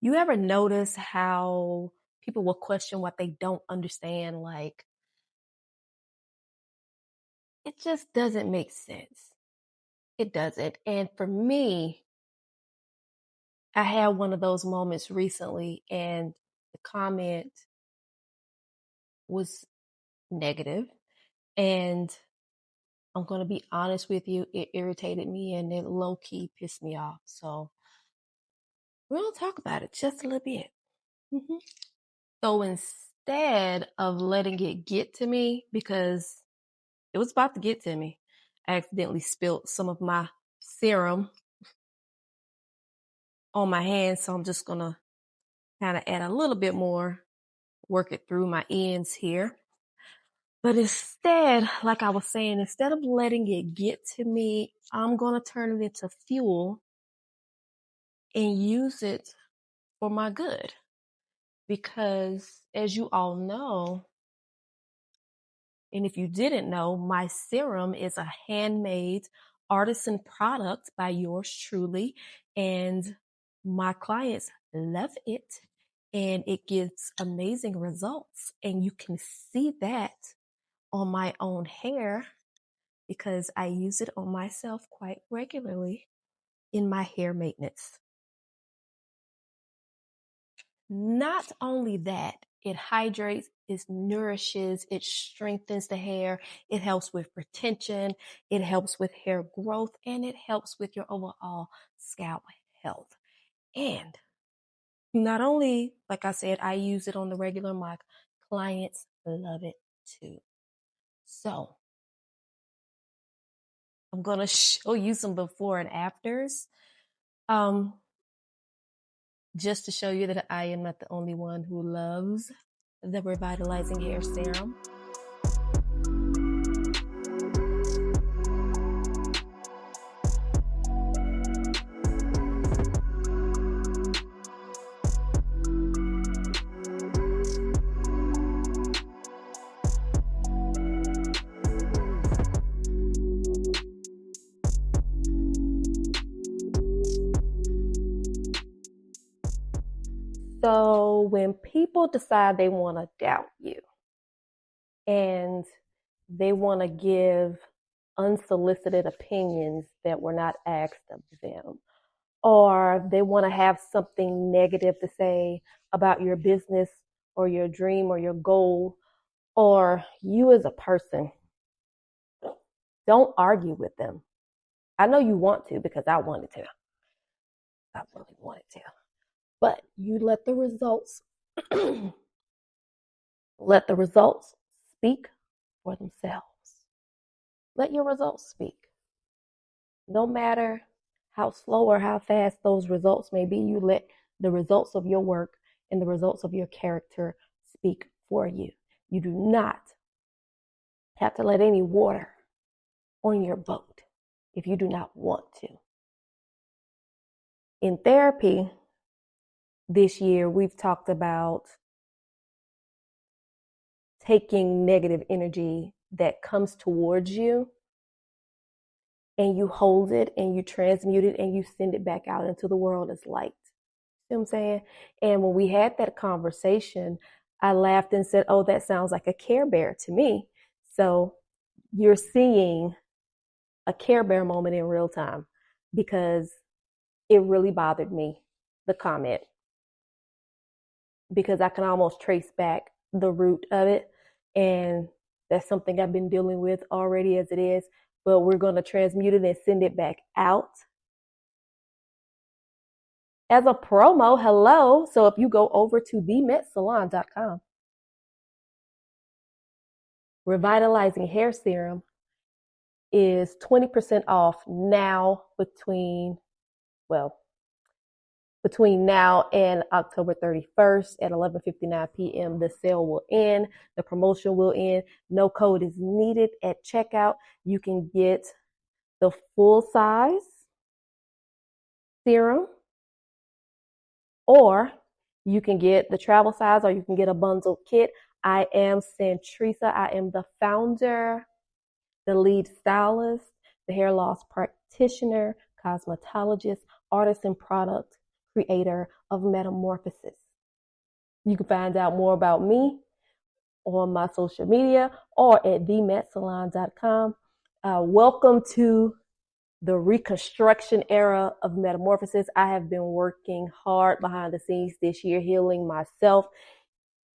You ever notice how people will question what they don't understand? Like, it just doesn't make sense. It doesn't. And for me, I had one of those moments recently, and the comment was negative. And I'm going to be honest with you, it irritated me and it low key pissed me off. So we're going to talk about it just a little bit. Mhm. So instead of letting it get to me, because it was about to get to me, I accidentally spilled some of my serum on my hands. So I'm just going to kind of add a little bit more, work it through my ends here. But instead, like I was saying, instead of letting it get to me, I'm going to turn it into fuel and use it for my good. Because as you all know, and if you didn't know, my serum is a handmade artisan product by yours truly. And my clients love it. And it gives amazing results. And you can see that on my own hair because I use it on myself quite regularly in my hair maintenance. Not only that, it hydrates, it nourishes, it strengthens the hair, it helps with retention, it helps with hair growth, and it helps with your overall scalp health. And not only, like I said, I use it on the regular, my clients love it too. So I'm going to show you some before and afters. Um, just to show you that I am not the only one who loves the Revitalizing Hair Serum. So when people decide they want to doubt you and they want to give unsolicited opinions that were not asked of them, or they want to have something negative to say about your business or your dream or your goal or you as a person, don't argue with them. I know you want to because I wanted to. I really wanted to. But you let the results let the results speak for themselves. Let your results speak. No matter how slow or how fast those results may be, you let the results of your work and the results of your character speak for you. You do not have to let any water on your boat if you do not want to. In therapy this year, we've talked about taking negative energy that comes towards you and you hold it and you transmute it and you send it back out into the world as light. You know what I'm saying? And when we had that conversation, I laughed and said, oh, that sounds like a Care Bear to me. So you're seeing a Care Bear moment in real time because it really bothered me, the comment, because I can almost trace back the root of it. And that's something I've been dealing with already as it is, but we're going to transmute it and send it back out as a promo. Hello. So if you go over to themetsalon.com, Revitalizing Hair Serum is 20% off now between now and October 31st at 11:59 p.m. The sale will end. The promotion will end. No code is needed at checkout. You can get the full size serum, or you can get the travel size, or you can get a bundled kit. I am Centrisa. I am the founder, the lead stylist, the hair loss practitioner, cosmetologist, artist and product creator of Metamorphosis. You can find out more about me on my social media or at themetsalon.com. Welcome to the reconstruction era of Metamorphosis. I have been working hard behind the scenes this year, healing myself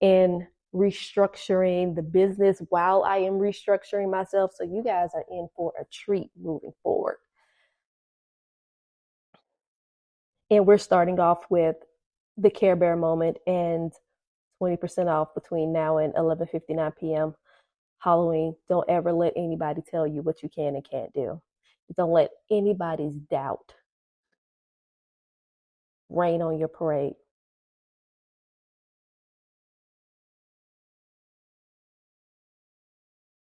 and restructuring the business while I am restructuring myself. So you guys are in for a treat moving forward. And we're starting off with the Care Bear moment and 20% off between now and 11:59 p.m. Halloween. Don't ever let anybody tell you what you can and can't do. Don't let anybody's doubt rain on your parade.